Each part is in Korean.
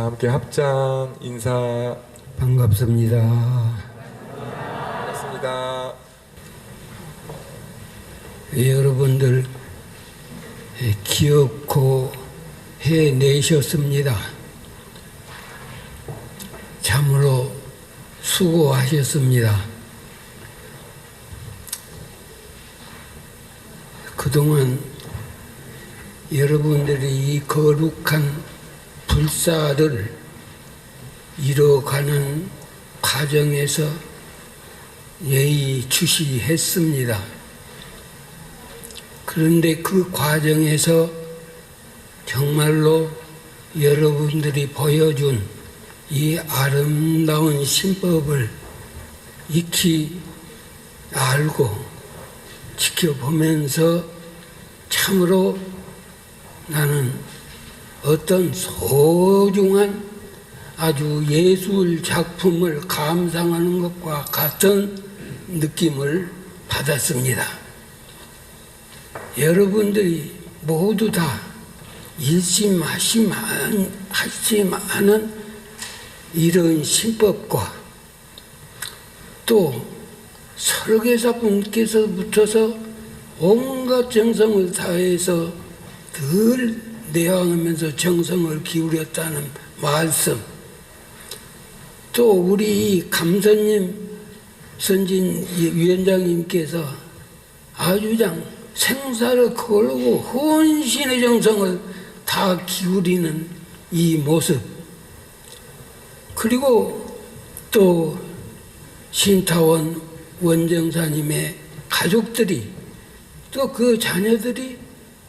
다 함께 합장 인사. 반갑습니다. 반갑습니다. 여러분들 기억고 해내셨습니다. 참으로 수고하셨습니다. 그동안 여러분들이 이 거룩한 불사를 이뤄가는 과정에서 예의주시했습니다. 그런데 그 과정에서 정말로 여러분들이 보여준 이 아름다운 신법을 익히 알고 지켜보면서 참으로 나는 어떤 소중한 아주 예술 작품을 감상하는 것과 같은 느낌을 받았습니다. 여러분들이 모두 다 일심하시마는 이런 신법과 또 설계사 분께서 붙어서 온갖 정성을 다해서 늘 내왕하면서 정성을 기울였다는 말씀, 또 우리 감선님 선진 위원장님께서 아주 생사를 걸고 혼신의 정성을 다 기울이는 이 모습, 그리고 또 신타원 원정사님의 가족들이 또 그 자녀들이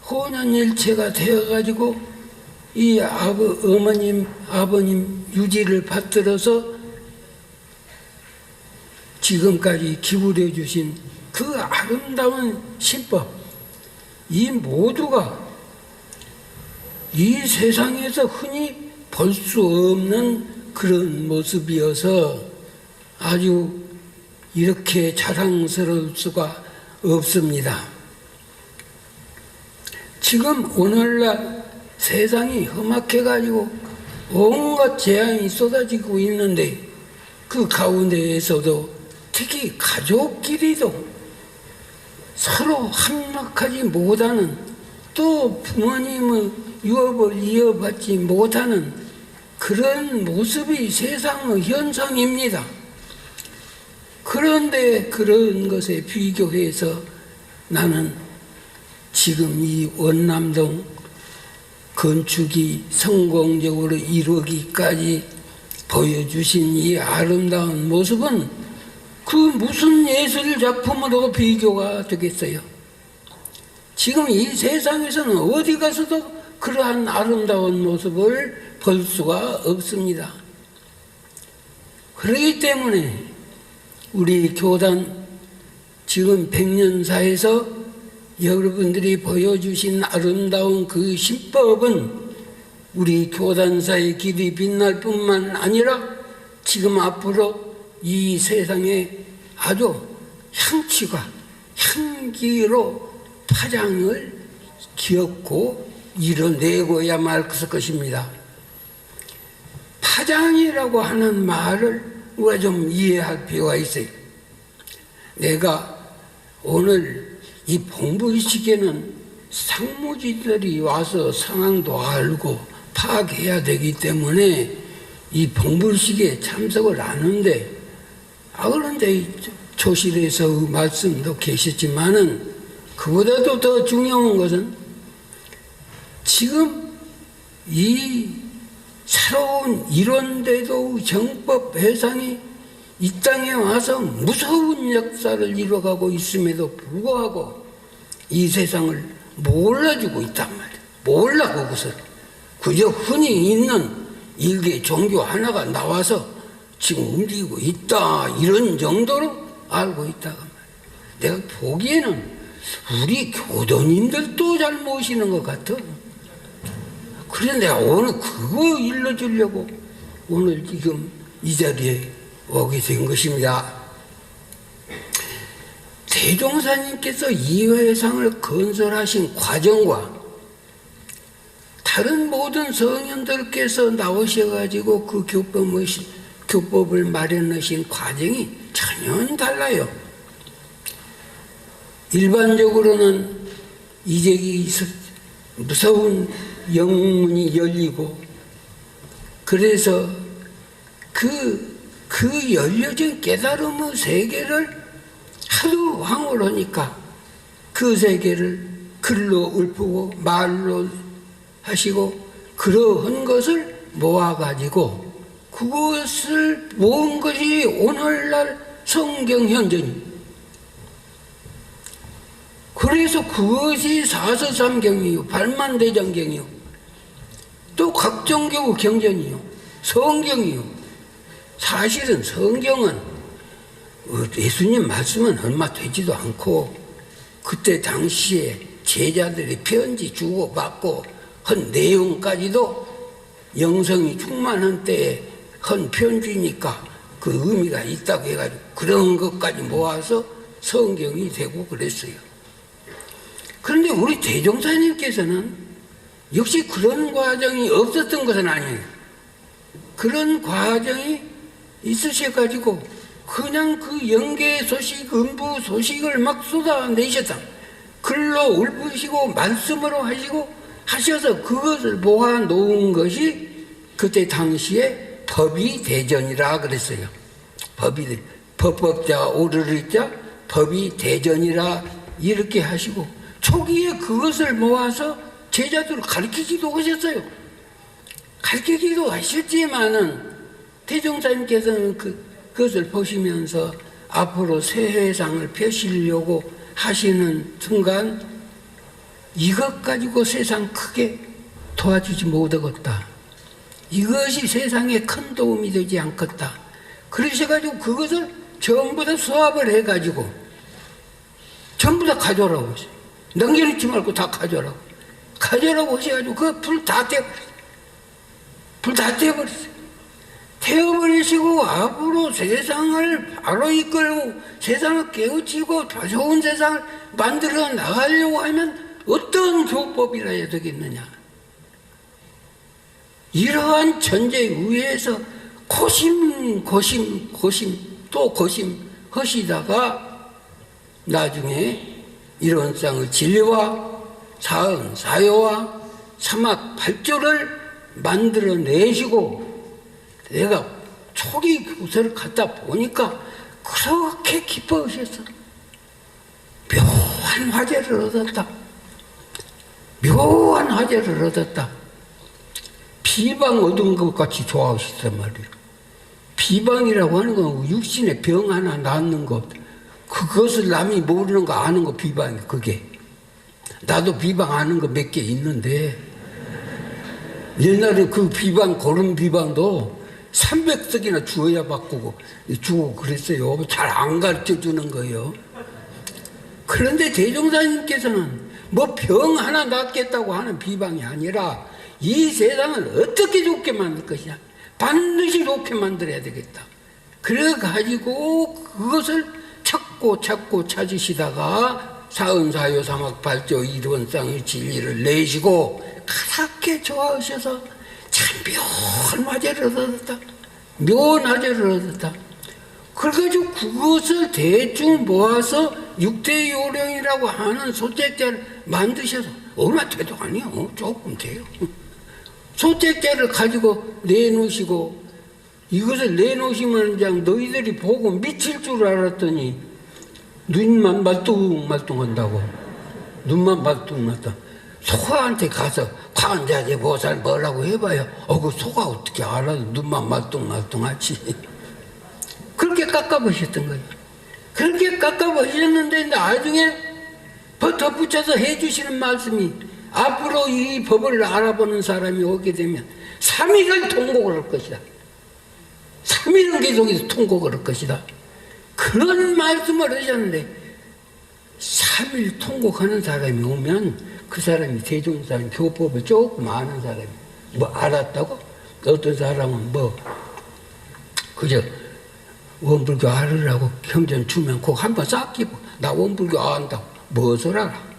혼연일체가 되어가지고 이 어머님, 아버님 유지를 받들어서 지금까지 기울여 주신 그 아름다운 신법, 이 모두가 이 세상에서 흔히 볼 수 없는 그런 모습이어서 아주 이렇게 자랑스러울 수가 없습니다. 지금 오늘날 세상이 험악해가지고 온갖 재앙이 쏟아지고 있는데 그 가운데에서도 특히 가족끼리도 서로 합력하지 못하는, 또 부모님의 유업을 이어받지 못하는 그런 모습이 세상의 현상입니다. 그런데 그런 것에 비교해서 나는 지금 이 원남동 건축이 성공적으로 이루기까지 보여주신 이 아름다운 모습은 그 무슨 예술 작품으로 비교가 되겠어요? 지금 이 세상에서는 어디 가서도 그러한 아름다운 모습을 볼 수가 없습니다. 그렇기 때문에 우리 교단 지금 100년사에서 여러분들이 보여주신 아름다운 그 신법은 우리 교단사의 길이 빛날 뿐만 아니라 지금 앞으로 이 세상에 아주 향기로 파장을 기었고 이뤄내고야 말 것입니다. 파장이라고 하는 말을 우리가 좀 이해할 필요가 있어요. 내가 오늘 이 봉불식에는 상무지들이 와서 상황도 알고 파악해야 되기 때문에 이 봉불식에 참석을 하는데, 그런데 조실에서 말씀도 계셨지만은 그보다도 더 중요한 것은 지금 이 새로운 이런데도 정법 회상이 이 땅에 와서 무서운 역사를 이뤄가고 있음에도 불구하고 이 세상을 몰라주고 있단 말이에요. 몰라 그것을. 그저 흔히 있는 일개 종교 하나가 나와서 지금 움직이고 있다 이런 정도로 알고 있다고 말이에요. 내가 보기에는 우리 교도님들도 잘 모시는 것 같아. 그래서 내가 오늘 그거 일러주려고 오늘 지금 이 자리에 오게 된 것입니다. 대종사님께서 이 회상을 건설하신 과정과 다른 모든 성현들께서 나오셔가지고 그 교법을 마련하신 과정이 전혀 달라요. 일반적으로는 이제기 무서운 영문이 열리고, 그래서 그 열려진 깨달음의 세계를 하도 황홀하니까 그 세계를 글로 읊고 말로 하시고, 그러한 것을 모아가지고 그것을 모은 것이 오늘날 성경 현전입니다. 그래서 그것이 사서삼경이요, 발만대장경이요, 또 각종교 경전이요, 성경이요. 사실은 성경은 예수님 말씀은 얼마 되지도 않고, 그때 당시에 제자들이 편지 주고받고 한 내용까지도 영성이 충만한 때에 한 편지니까 그 의미가 있다고 해가지고 그런 것까지 모아서 성경이 되고 그랬어요. 그런데 우리 대종사님께서는 역시 그런 과정이 없었던 것은 아니에요. 그런 과정이 있으셔가지고 그냥 그 영계 소식, 음부 소식을 막 쏟아내셨다. 글로 읊으시고 말씀으로 하셔서 그것을 모아놓은 것이 그때 당시에 법이 대전이라 그랬어요. 법법자 오르르자 법이 대전이라 이렇게 하시고, 초기에 그것을 모아서 제자들을 가르치기도 하셨어요. 가르치기도 하셨지만은 대종사님께서는 그것을 보시면서 앞으로 세상을 펴시려고 하시는 순간 이것 가지고 세상 크게 도와주지 못하겠다. 이것이 세상에 큰 도움이 되지 않겠다. 그러셔가지고 그것을 전부 다 수합을 해가지고 전부 다 가져오라고 하세요. 남겨놓지 말고 다 가져오라고. 가져오라고 하셔가지고 그 불 다 떼어버렸어요. 불 다 떼어버렸어요. 태워버리시고 앞으로 세상을 바로 이끌고 세상을 깨우치고 좋은 세상을 만들어 나가려고 하면 어떤 교법이라 해야 되겠느냐. 이러한 전제 위에서 고심 또 고심하시다가 나중에 이론상의 진리와 사은 사요와 사막 발조를 만들어내시고, 내가 초기 그것을 갖다 보니까 그렇게 기뻐하셨어. 묘한 화제를 얻었다. 묘한 화제를 얻었다. 비방 얻은 것 같이 좋아하시단 말이에요. 비방이라고 하는 건 육신에 병 하나 낫는 것, 그것을 남이 모르는 거 아는 거 비방이에요. 그게 나도 비방 아는 거 몇 개 있는데, 옛날에 그 비방, 그런 비방도 300석이나 주어야 주고 그랬어요. 잘 안 가르쳐 주는 거예요. 그런데 대종사님께서는 뭐 병 하나 낫겠다고 하는 비방이 아니라 이 세상을 어떻게 좋게 만들 것이냐, 반드시 좋게 만들어야 되겠다. 그래가지고 그것을 찾고 찾으시다가 사은사요 사막발조 이론상의 진리를 내시고 그렇게 좋아하셔서 참 묘한 화제를 얻었다. 묘한 화제를 얻었다. 그래가지고 그것을 대충 모아서 육대요령이라고 하는 소책자를 만드셔서, 얼마 돼도 아니요, 조금 돼요. 소책자를 가지고 내놓으시고, 이것을 내놓으시면 그냥 너희들이 보고 미칠 줄 알았더니 눈만 말뚱말뚱한다고. 눈만 말뚱말뚱. 소가한테 가서 관자재 보살 뭐라고 해봐요. 그 소가 어떻게 알아? 눈만 말뚱말뚱하지. 그렇게 깎아보셨던 거예요. 그렇게 깎아보셨는데 나중에 덧붙여서 해주시는 말씀이, 앞으로 이 법을 알아보는 사람이 오게 되면 3일을 통곡을 할 것이다. 3일은 계속해서 통곡을 할 것이다. 그런 말씀을 하셨는데, 3일 통곡하는 사람이 오면 그 사람이 대종사님 교법을 조금 아는 사람이, 뭐 알았다고? 어떤 사람은 그저 원불교 알으라고 형전 주면 꼭 한번 싹 끼고, 나 원불교 안다고 무엇을 알아?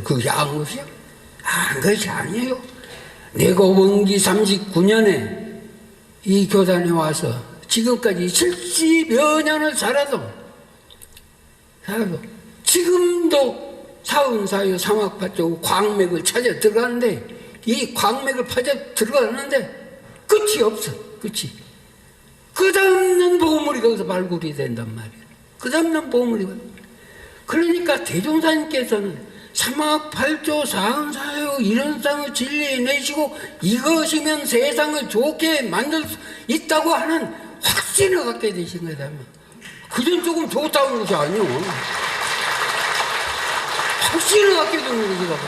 그게 아무것이야? 것이 아니에요. 내가 원기 39년에 이 교단에 와서 지금까지 70여 년을 살아도 지금도 사은사유 사막파쪽 광맥을 찾아 들어가는데 이 광맥을 파져 들어가는데 끝이 없어. 끝이. 끝없는 보물이 거기서 발굴이 된단 말이에요. 끝없는 보물이. 그러니까 대종사님께서는 사막팔조 사은사유 이런 상을 진리에 내시고 이것이면 세상을 좋게 만들 수 있다고 하는 확신을 갖게 되신 거다. 그전 조금 좋다는 것이 아니오. 확신을 갖게 되는 것이라고.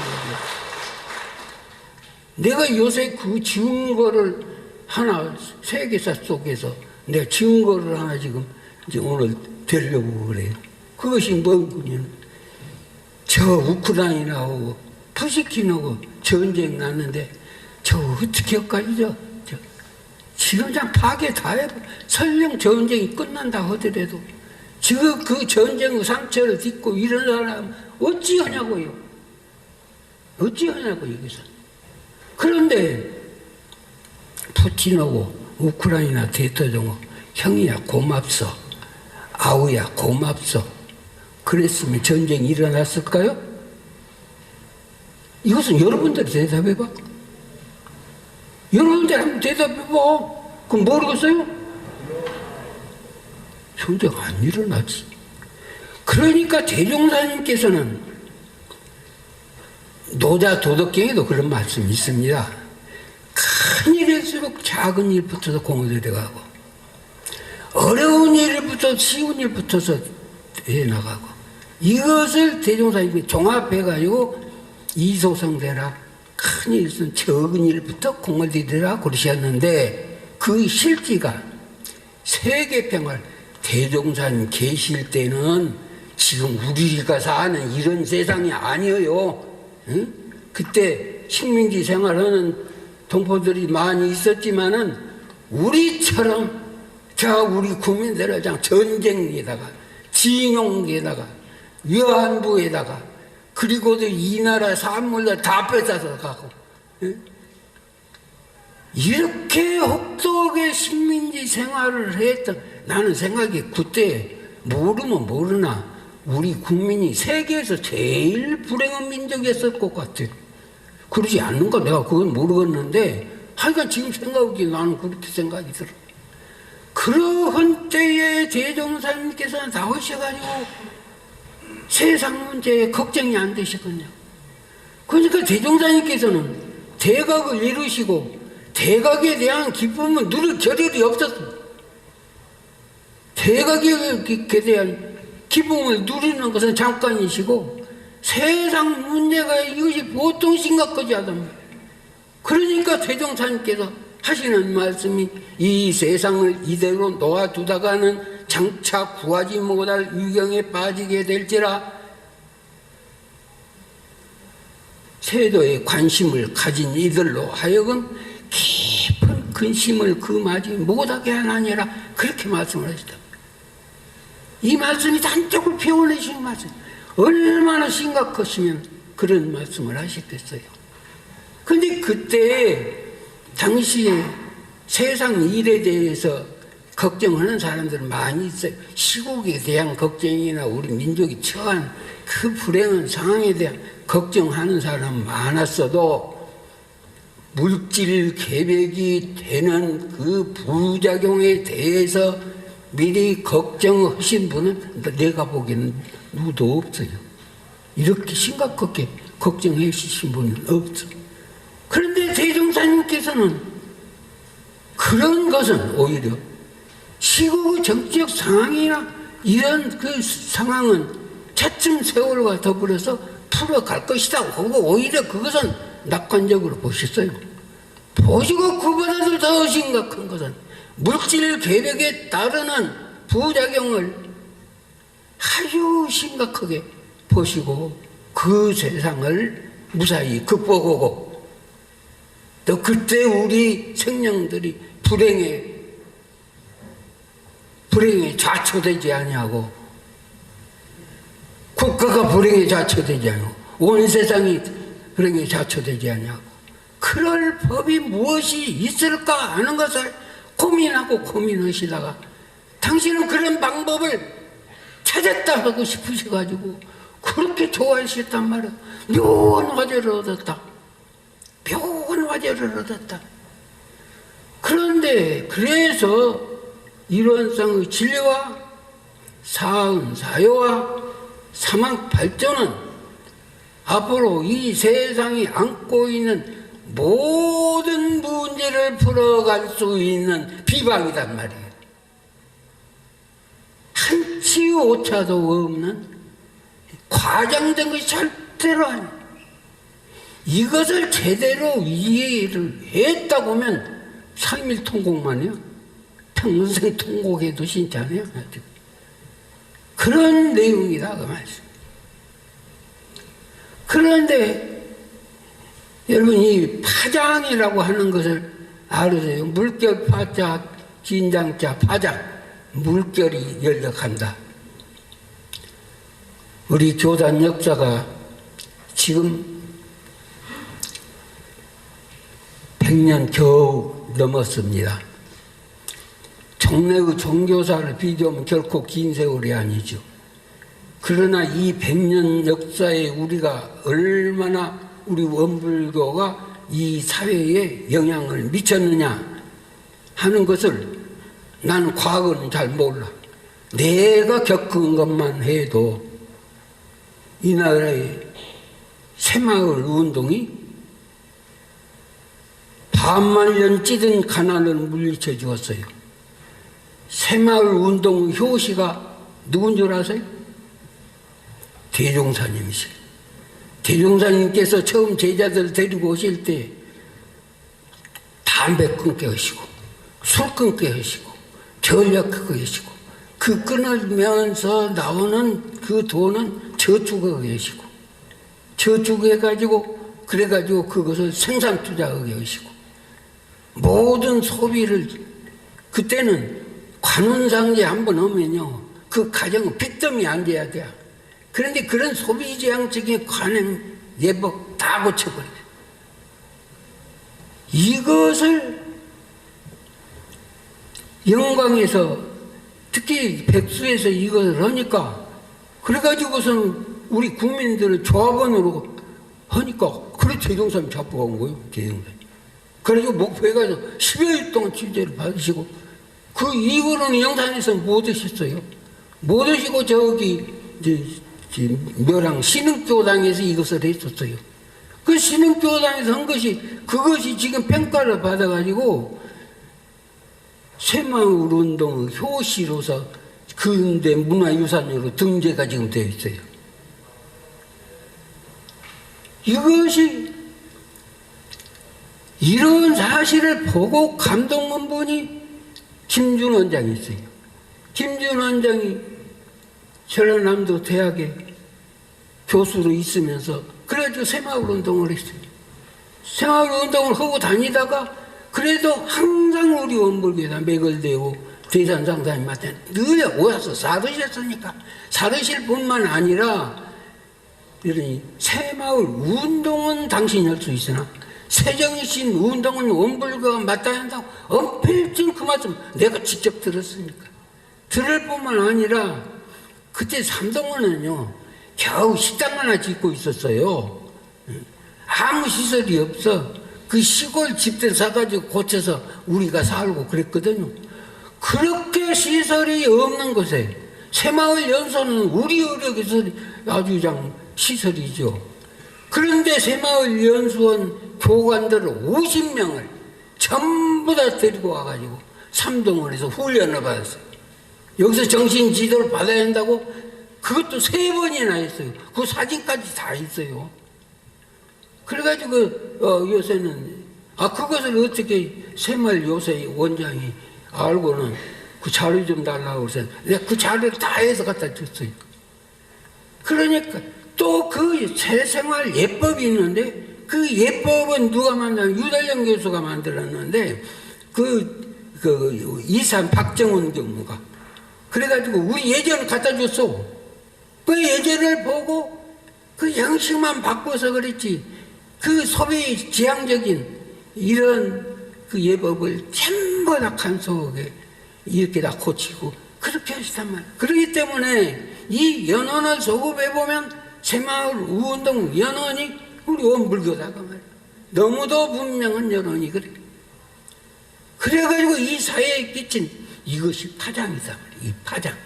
내가 요새 그 지은 거를 하나 세계사 속에서 내가 지은 거를 하나 지금 이제 오늘 되려고 그래요. 그것이 뭔군요. 저 우크라이나하고 푸시킨하고 전쟁 났는데 저 어떻게 할까요? 지금 그냥 파괴 다 해버. 설령 전쟁이 끝난다 하더라도 지금 그 전쟁의 상처를 딛고 이런 사람 어찌하냐고요. 어찌하냐고 여기서. 그런데 푸틴하고 우크라이나 대통령은 형이야 고맙소. 아우야 고맙소. 그랬으면 전쟁이 일어났을까요? 이것은 여러분들이 대답해봐. 여러분들 한번 대답해봐. 그럼 모르겠어요? 전쟁 안 일어나지. 그러니까 대종사님께서는 노자 도덕경에도 그런 말씀이 있습니다. 큰 일일수록 작은 일부터서 공을 들여가고 어려운 일부터 쉬운 일부터서 해나가고 이것을 대종사님이 종합해가지고 이소성대라 큰 일은 적은 일부터 공을 들이라 그러셨는데 그 실지가 세계평화 대종사님 계실 때는 지금 우리가 사는 이런 세상이 아니에요. 응? 그때 식민지 생활하는 동포들이 많이 있었지만은 우리처럼 우리 국민들을 전쟁에다가 징용에다가 위안부에다가 그리고도 이 나라 산물들 다 뺏어서 가고 이렇게 혹독하게 식민지 생활을 했던 나는 생각이 그때 모르면 모르나 우리 국민이 세계에서 제일 불행한 민족이었을 것 같아. 그러지 않는가 내가 그건 모르겠는데 하여간 지금 생각하기에 나는 그렇게 생각이 들어. 그러한 때에 대종사님께서 나오셔가지고 세상 문제에 걱정이 안 되시거든요. 그러니까 대종사님께서는 대각을 이루시고 대각에 대한 기쁨은 누릴 겨를이 없었습니다. 대각에 대한 기쁨을 누리는 것은 잠깐이시고 세상 문제가 이것이 보통 심각하지 않습니다. 그러니까 대종사님께서 하시는 말씀이 이 세상을 이대로 놓아두다가는 장차 구하지 못할 위경에 빠지게 될지라 세도에 관심을 가진 이들로 하여금 깊은 근심을 금하지 못하게 하나니라 그렇게 말씀을 하시다. 이 말씀이 단적으로 표현해주신 말씀 얼마나 심각하시면 그런 말씀을 하셨겠어요. 근데 그때 당시에 세상 일에 대해서 걱정하는 사람들은 많이 있어요. 시국에 대한 걱정이나 우리 민족이 처한 그 불행한 상황에 대한 걱정하는 사람은 많았어도 물질 계획이 되는 그 부작용에 대해서 미리 걱정하신 분은 내가 보기에는 누구도 없어요. 이렇게 심각하게 걱정해 주신 분은 없어. 그런데 대종사님께서는 그런 것은 오히려 시국의 정치적 상황이나 이런 그 상황은 차츰 세월과 더불어서 풀어갈 것이다 하고 오히려 그것은 낙관적으로 보셨어요. 보시고 그보다도 더 심각한 것은 물질 계획에 따르는 부작용을 아주 심각하게 보시고 그 세상을 무사히 극복하고 또 그때 우리 생명들이 불행에 좌초되지 아니하고 국가가 불행에 좌초되지 않고 온 세상이 그러게 자초되지 않냐고. 그럴 법이 무엇이 있을까 하는 것을 고민하고 고민하시다가 당신은 그런 방법을 찾았다 하고 싶으셔가지고 그렇게 좋아하셨단 말이야. 묘한 화제를 얻었다. 묘한 화제를 얻었다. 그런데 그래서 일원성의 진리와 사은 사효와 사망 발전은 앞으로 이 세상이 안고 있는 모든 문제를 풀어갈 수 있는 비방이란 말이에요. 한치 오차도 없는 과장된 것이 절대로 아니에요. 이것을 제대로 이해를 했다고 하면 삼일통곡만이요. 평생 통곡해도 진짜네요. 그런 내용이다 그 말씀. 그런데 여러분 이 파장이라고 하는 것을 알으세요? 물결 파자 긴장자 파장 물결이 연락한다. 우리 교단 역사가 지금 100년 겨우 넘었습니다. 종래의 종교사를 비교하면 결코 긴 세월이 아니죠. 그러나 이 100년 역사에 우리가 얼마나 우리 원불교가 이 사회에 영향을 미쳤느냐 하는 것을 나는 과거는 잘 몰라. 내가 겪은 것만 해도 이 나라의 새마을 운동이 반만년 찌든 가난을 물리쳐 주었어요. 새마을 운동의 효시가 누군 줄 아세요? 대종사님이세요. 대종사님께서 처음 제자들 데리고 오실 때 담배 끊게 하시고 술 끊게 하시고 전략하게 하시고 그 끊으면서 나오는 그 돈은 저축하게 하시고 저축해가지고 그래가지고 그것을 생산 투자하게 하시고 모든 소비를 그때는 관운상제 한번 오면요 그 가정은 빚더미 안 돼야 돼요. 그런데 그런 소비지향적인 관행 예법 다 고쳐버려요. 이것을 영광에서 특히 백수에서 이것을 하니까 그래가지고서는 우리 국민들을 조합원으로 하니까 그래 대종사님 잡고 간 거예요. 대종사님. 그래서 목포에 가서 10여일 동안 취재를 받으시고 그 이후로는 영산에서 못 오셨어요. 못 오시고 저기 이제 묘랑 신흥교당에서 이것을 했었어요. 그 신흥교당에서 한 것이 그것이 지금 평가를 받아가지고 새마을 운동의 효시로서 근대 문화유산으로 등재가 지금 되어 있어요. 이것이 이런 사실을 보고 감동한 분이 김준 원장이 있어요. 김준 원장이 전라남도 대학에 교수로 있으면서 그래도 새마을 운동을 했어요. 새마을 운동을 하고 다니다가 그래도 항상 우리 원불교에다 매걸대고 대산상사님한테 늘 오셔서 사르셨으니까 사르실 뿐만 아니라 이러니 새마을 운동은 당신이 할 수 있으나 새정신 운동은 원불교가 맡아야 한다고 엄필진 그 말씀 내가 직접 들었으니까 들을 뿐만 아니라 그때 삼동원은요 겨우 식당 하나 짓고 있었어요. 아무 시설이 없어. 그 시골 집들 사가지고 고쳐서 우리가 살고 그랬거든요. 그렇게 시설이 없는 곳에 새마을 연수는 우리 의력에서 아주 그냥 시설이죠. 그런데 새마을 연수원 교관들을 50명을 전부 다 데리고 와가지고 삼동원에서 훈련을 받았어요. 여기서 정신 지도를 받아야 한다고 그것도 3번이나 했어요. 그 사진까지 다 있어요. 그래가지고 요새는 그것을 어떻게 새마을 요새 원장이 알고는 그 자료 좀 달라고 그래서 내가 그 자료를 다 해서 갖다 줬어요. 그러니까 또 그 새생활 예법이 있는데 그 예법은 누가 만든 유달령 교수가 만들었는데 그 이산 박정훈 경무가 그래가지고 우리 예전을 갖다 줬어. 그 예전을 보고 그 형식만 바꿔서 그랬지 그 소비 지향적인 이런 그 예법을 전부 다 간 속에 이렇게 다 고치고 그렇게 하시단 말이에요. 그렇기 때문에 이 연원을 소급해 보면 새마을 우운동 연원이 우리 원불교다가 말이에요. 너무도 분명한 연원이 그래. 그래가지고 이 사회에 끼친 이것이 파장이다 말이에요. 이 파장.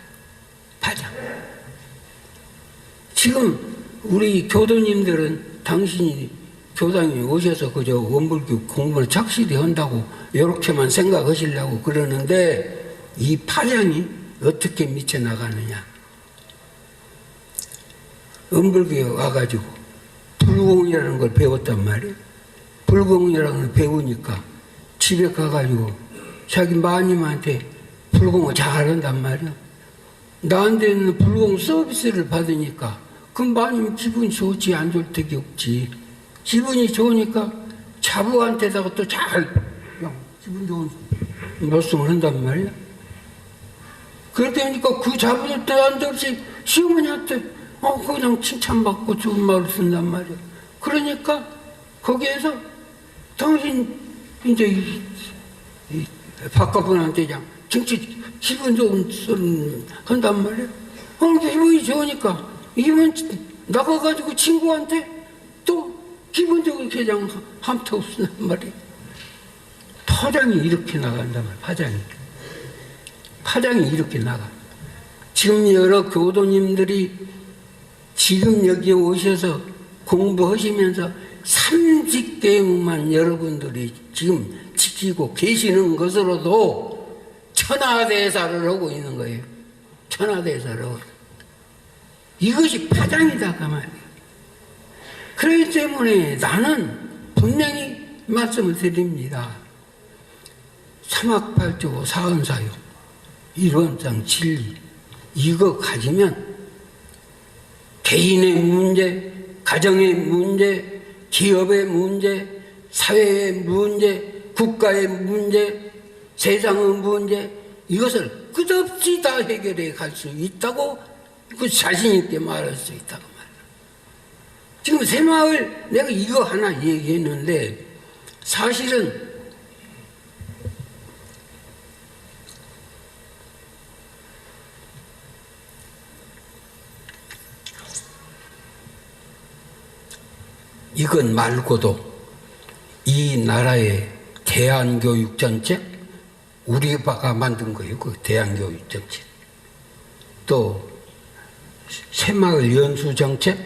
지금 우리 교도님들은 당신이 교당에 오셔서 그저 원불교 공부를 착실히 한다고 이렇게만 생각하시려고 그러는데 이 파장이 어떻게 미쳐나가느냐. 원불교에 와가지고 불공이라는 걸 배웠단 말이에요. 불공이라는 걸 배우니까 집에 가가지고 자기 마님한테 불공을 잘한단 말이에요. 나한테는 불공 서비스를 받으니까 그 마님 기분이 좋지 안 좋을 적이 없지. 기분이 좋으니까 자부한테다가 또 잘 기분 좋은 말씀을 한단 말이야. 그렇게 하니까 그 자부도 또 안없이 시어머니한테 그냥 칭찬받고 좋은 말을 쓴단 말이야. 그러니까 거기에서 당신 이제 이 바깥분한테 그냥 정치 기분 좋은 소리 한단 말이야. 기분이 좋으니까 이번 나가가지고 친구한테 또 기분 좋은 개장 함터 없단 말이야. 파장이 이렇게 나간단 말이야. 파장이 이렇게 나가. 지금 여러 교도님들이 지금 여기 오셔서 공부하시면서 삼직대응만 여러분들이 지금 지키고 계시는 것으로도 천하대사를 하고 있는 거예요. 천하대사를. 이것이 파장이다 그 말이에요. 그렇기 때문에 나는 분명히 말씀을 드립니다. 삼학팔조 사언사유 일원상 진리 이거 가지면 개인의 문제, 가정의 문제, 기업의 문제, 사회의 문제, 국가의 문제, 세상의 문제 이것을 끝없이 다 해결해 갈 수 있다고 그 자신 있게 말할 수 있다고 말이야. 지금 새마을 내가 이거 하나 얘기했는데 사실은 이건 말고도 이 나라의 대안교육 정책 우리가 만든 거예요. 그 대안교육 정책. 또 새마을 연수 정책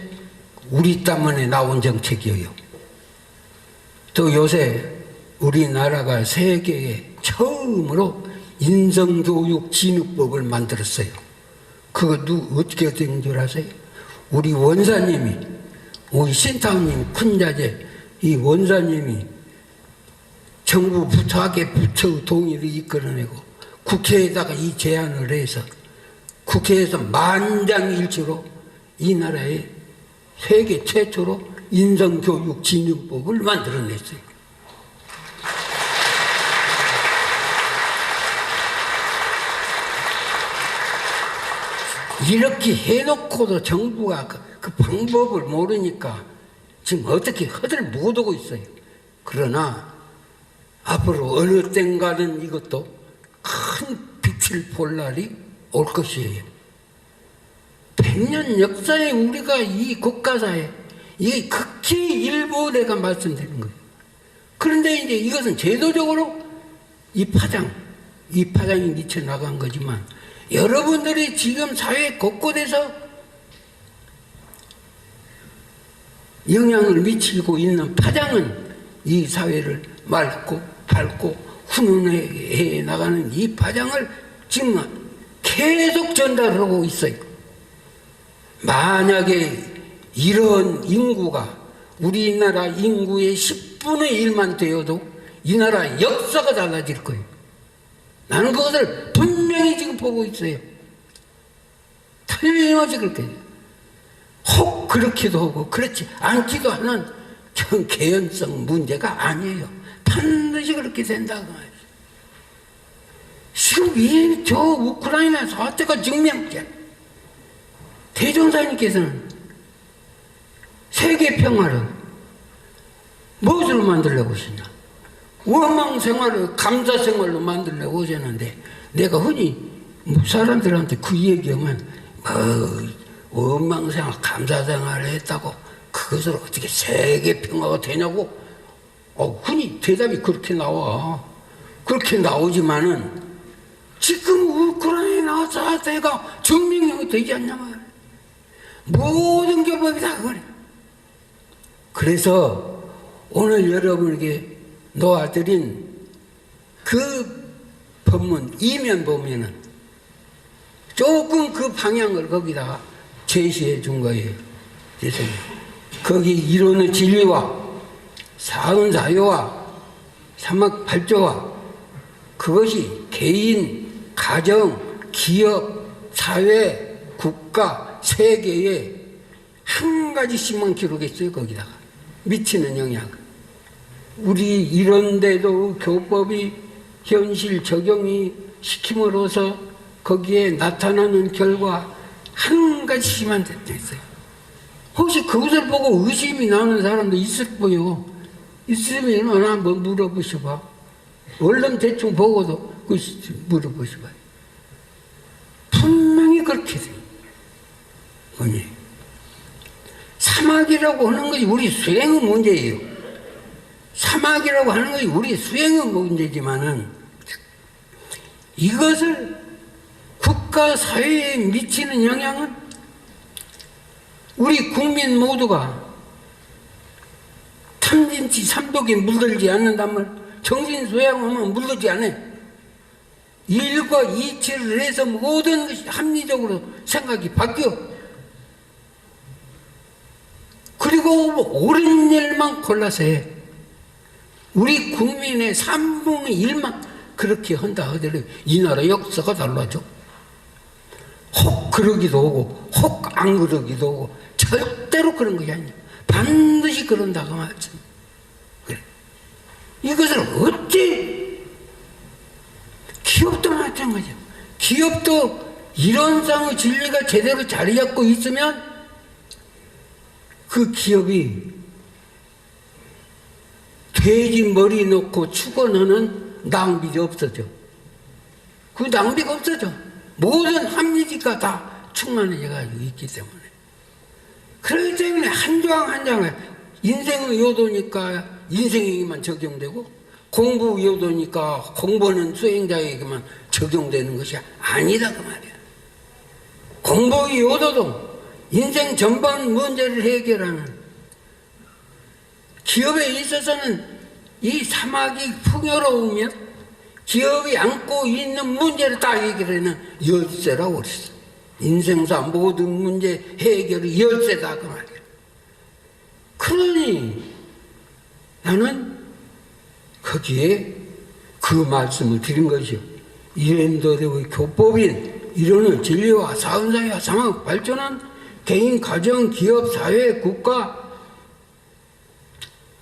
우리 때문에 나온 정책이에요. 또 요새 우리나라가 세계에 처음으로 인성교육 진흥법을 만들었어요. 그거 어떻게 된 줄 아세요? 우리 원사님이 우리 신타우님 큰자제 이 원사님이 정부 부처학계 부처 동의를 이끌어내고 국회에다가 이 제안을 해서 국회에서 만장일치로 이 나라에 세계 최초로 인성교육 진흥법을 만들어냈어요. 이렇게 해놓고도 정부가 그 방법을 모르니까 지금 어떻게 허들 못하고 있어요. 그러나 앞으로 어느 땐가는 이것도 큰 빛을 볼 날이 올 것이에요. 100년 역사에 우리가 이 국가사에 이게 극히 일부 내가 말씀드린 거예요. 그런데 이제 이것은 제도적으로 이 파장이 미쳐나간 거지만 여러분들이 지금 사회 곳곳에서 영향을 미치고 있는 파장은 이 사회를 맑고 밝고 훈훈해 나가는 이 파장을 지금 계속 전달하고 있어요. 만약에 이런 인구가 우리나라 인구의 10분의 1만 되어도 이 나라 역사가 달라질 거예요. 나는 그것을 분명히 지금 보고 있어요. 틀림없이 그렇게 해요. 혹 그렇기도 하고 그렇지 않기도 하는 개연성 문제가 아니에요. 반드시 그렇게 된다고 말이에요. 지금 저 우크라이나 사태가 증명이야. 대종사님께서는 세계 평화를 무엇으로 만들려고 하시냐? 원망 생활을 감사 생활로 만들려고 하셨는데, 내가 흔히 사람들한테 그 얘기하면 원망 생활, 감사 생활을 했다고 그것을 어떻게 세계 평화가 되냐고 흔히 대답이 그렇게 나와. 그렇게 나오지만은 지금 우크라이나 사태가 증명이 되지 않냐 말이야. 모든 교법이 다 그래. 그래서 오늘 여러분에게 놓아드린 그 법문 이면 보면은 조금 그 방향을 거기다가 제시해 준 거예요. 그래서 거기 이론의 진리와 사은 사유와 사막 발조와 그것이 개인, 가정, 기업, 사회, 국가, 세계에 한 가지씩만 기록했어요. 거기다가 미치는 영향. 우리 이런데도 교법이 현실 적용이 시킴으로써 거기에 나타나는 결과 한 가지씩만 됐어요. 혹시 그것을 보고 의심이 나는 사람도 있을 거요. 있으면 하나 한번 물어보셔봐. 얼른 대충 보고도 물어보셔봐. 분명히 그렇게 돼요. 뭐니? 사막이라고 하는 것이 우리 수행의 문제예요. 사막이라고 하는 것이 우리 수행의 문제지만은 이것을 국가 사회에 미치는 영향은 우리 국민 모두가 탐진치 삼독에 물들지 않는다면 정신소양하면 물들지 않아요. 일과 이치를 해서 모든 것이 합리적으로 생각이 바뀌어. 그리고 옳은 일만 골라서 해. 우리 국민의 3분의 1만 그렇게 한다 하더라도 이 나라 역사가 달라져. 혹 그러기도 하고 혹 안 그러기도 하고 절대로 그런 것이 아니야. 반드시 그런다고 말이지. 그래. 이것을 어찌 기업도 마찬가지야. 기업도 이런 상의 진리가 제대로 자리 잡고 있으면 그 기업이 돼지 머리 놓고 축원하는 낭비가 없어져. 그 낭비가 없어져. 모든 합리지가 다 충만해져 있기 때문에. 그렇기 때문에 한 조항 한 장을 인생의 요도니까 인생에게만 적용되고 공부 요도니까 공부하는 수행자에게만 적용되는 것이 아니다 그 말이야. 공부의 요도도 인생 전반 문제를 해결하는 기업에 있어서는 이 사막이 풍요로우면 기업이 안고 있는 문제를 다 해결하는 열쇠라고 그랬어. 인생사 모든 문제 해결의 열쇠다 그 말이야. 그러니 나는 거기에 그 말씀을 드린 것이요. 이랜더의 교법인 이론의 진리와 사은사회와 사막 발전은 개인, 가정, 기업, 사회, 국가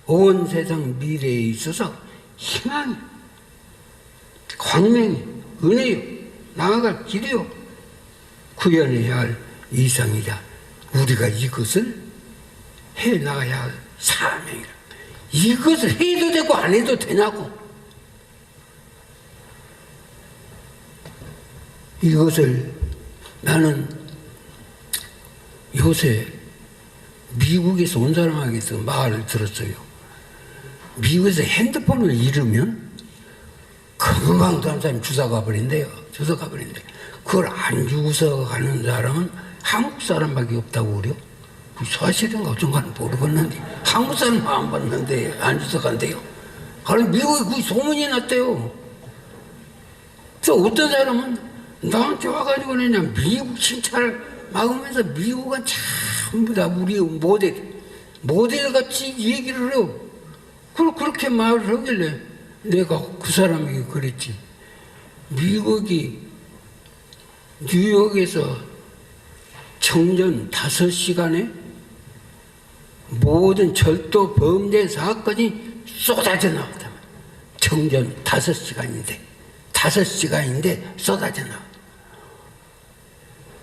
온 세상 미래에 있어서 희망이, 광명이, 은혜요, 나아갈 길이요, 구현해야 할 이상이다. 우리가 이것을 해나가야 할 사명이다. 이것을 해도 되고 안 해도 되냐고. 이것을 나는 요새 미국에서 온 사람에게서 말을 들었어요. 미국에서 핸드폰을 잃으면 금방 다른 사람이 주워 가버린대요. 주워 가버린대. 그걸 안 주워서 가는 사람은 한국 사람밖에 없다고 그래요. 그 사실인가 어쩐가는 모르겠는데 한국 사람 안 봤는데 안 주워 간대요. 아니 미국에 그 소문이 났대요. 그래서 어떤 사람은 나한테 와가지고 그냥 미국 칭찬을 막으면서 미국은 전부 다 우리 모델같이 얘기를 해요. 그렇게 말을 하길래 내가 그 사람에게 그랬지. 미국이 뉴욕에서 정전 5시간에 모든 절도 범죄 사건이 쏟아져 나왔다. 정전 5시간인데 쏟아져 나왔다.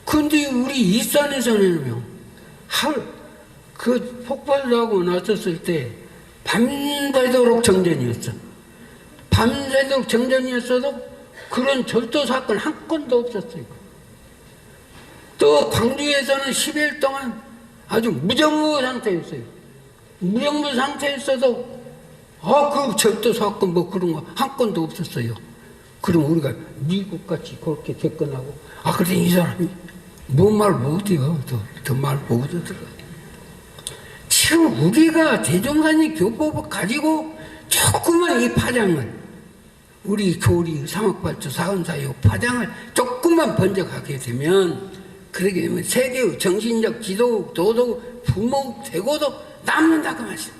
근데 우리 일산에서는요, 그 폭발하고 났었을 때 밤새도록 정전이었어. 밤새도록 정전이었어도 그런 절도 사건 한 건도 없었어요. 또 광주에서는 10일 동안 아주 무정부 상태였어요. 무정부 상태였어도 그 절도 사건 뭐 그런 거 한 건도 없었어요. 그럼 우리가 미국같이 그렇게 접근하고 그래 이 사람이 뭔 말 못해요. 더 말 못하더라. 지금 우리가 대종산이 교법을 가지고 조금만 이 파장을 우리 교리 삼학발주 사은사요 파장을 조금만 번쩍하게 되면 그러게 되면 세계의 정신적 지도 도덕 부모 되고도 남는다 그 말씀.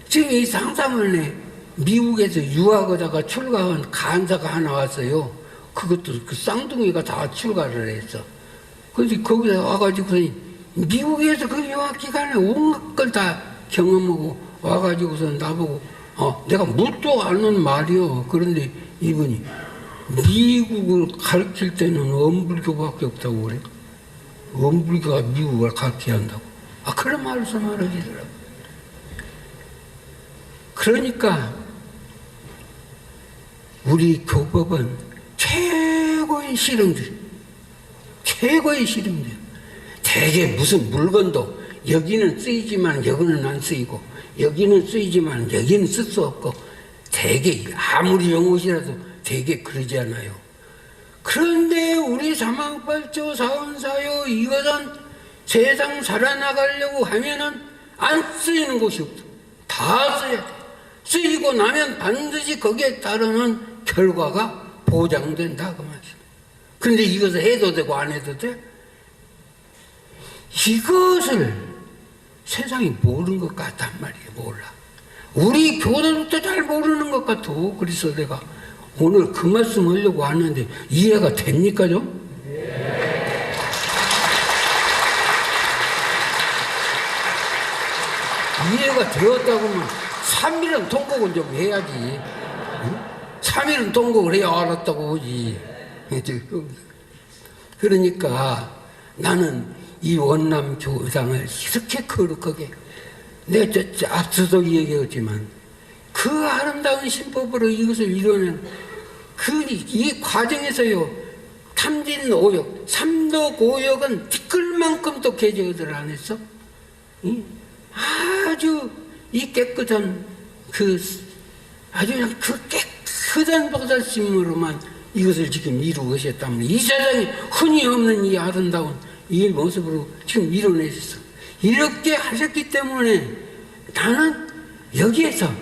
지금 이 상사문에 미국에서 유학하다가 출가한 간사가 하나 왔어요. 그것도 그 쌍둥이가 다 출가를 했어. 그래서 거기서 와가지고 미국에서 그 유학 기간에 온갖 걸 다 경험하고 와가지고서 나보고 내가 묻도 않는 말이요. 그런데 이분이 미국을 가르칠 때는 엄불교밖에 없다고 그래. 엄불교가 미국을 가르쳐야 한다고. 그런 말씀을 하시더라고. 그러니까 우리 교법은 최고의 실험들, 최고의 실험들. 대개 무슨 물건도 여기는 쓰이지만 여기는 안 쓰이고 여기는 쓰이지만 여기는 쓸 수 없고 대개 아무리 영어시라도 대개 그러지 않아요. 그런데 우리 사망발조 사원사요 이것은 세상 살아나가려고 하면은 안 쓰이는 곳이 없어. 다 써야 돼. 쓰이고 나면 반드시 거기에 따르는 결과가 보장된다 그 말이야. 그런데 이것을 해도 되고 안 해도 돼? 이것을 세상이 모르는 것 같단 말이에요. 몰라. 우리 교도도 잘 모르는 것 같아. 그래서 내가 오늘 그 말씀 하려고 왔는데 이해가 됩니까 좀? 이해가 되었다고 하면 3일은 통곡을 좀 해야지. 응? 3일은 통곡을 해야 알았다고 하지. 그러니까 나는 이 원남 교상을 이렇게 거룩하게 내가 앞서도 얘기했지만 그 아름다운 신법으로 이것을 이루는 이 과정에서요 탐진 오욕, 삼도 고욕은 티끌만큼도 개정을 안 했어. 아주 이 깨끗한 아주 그 깨끗한 보살심으로만 이것을 지금 이루고 계셨다면 이 세상에 흔히 없는 이 아름다운 이 모습으로 지금 이뤄내셨어. 이렇게 하셨기 때문에 나는 여기에서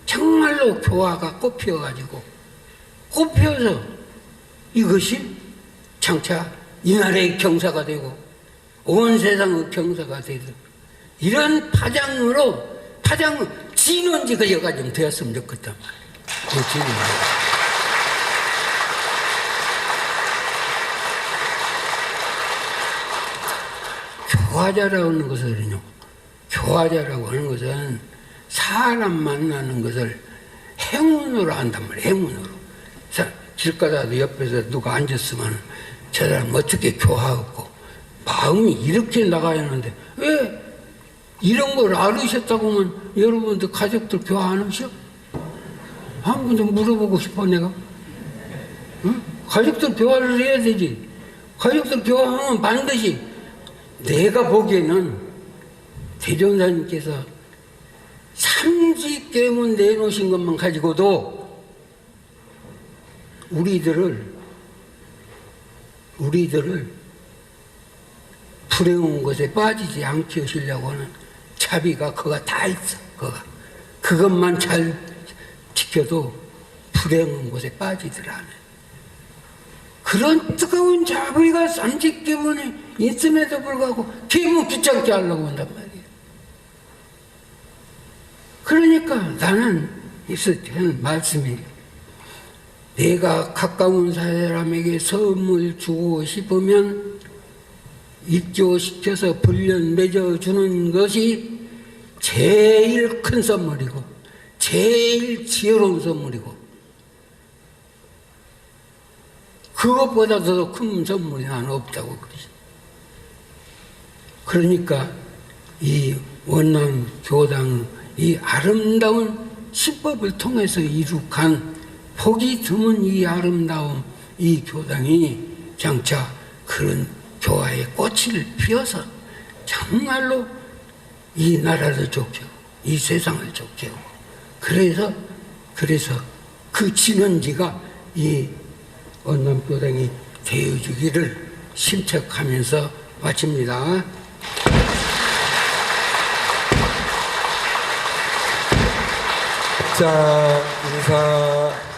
정말로 교화가 꽃피어가지고 꽃피어서 이것이 장차 이 나라의 경사가 되고 온 세상의 경사가 되고 이런 파장으로 진원지가 여가 좀 되었으면 좋겠단 말이야. 교화자라고 하는 것은 사람 만나는 것을 행운으로 한단 말이에요. 행운으로. 길 가다도 옆에서 누가 앉았으면 저 사람 어떻게 교화하고 마음이 이렇게 나가야 하는데 왜 이런 걸 알으셨다고 하면 여러분들 가족들 교화 안 하셔? 한 번 좀 물어보고 싶어 내가. 응? 가족들 교화를 해야 되지. 가족들 교화하면 반드시 내가 보기에는 대종사님께서 삼지깨문 내놓으신 것만 가지고도 우리들을 불행한 것에 빠지지 않게 하시려고 하는 자비가 그가 다 있어. 그것만 잘 지켜도 불행한 것에 빠지들 않아요. 그런 뜨거운 자비가 삼지깨문에 있음에도 불구하고 계문 귀찮게 하려고 한단 말이에요. 그러니까 나는 있을 때는 말씀이 내가 가까운 사람에게 선물 주고 싶으면 입교시켜서 불련 맺어주는 것이 제일 큰 선물이고 제일 지혜로운 선물이고 그것보다 더 큰 선물이 나는 없다고 그러지. 그러니까 이 원남 교당 이 아름다운 신법을 통해서 이룩한 보기 드문 이 아름다움, 이 교당이 장차 그런 교화의 꽃을 피워서 정말로 이 나라를 좋게 하고 이 세상을 좋게 하고 그래서 그 진원지가 이 언남교당이 되어주기를 신척하면서 마칩니다. 입장 인사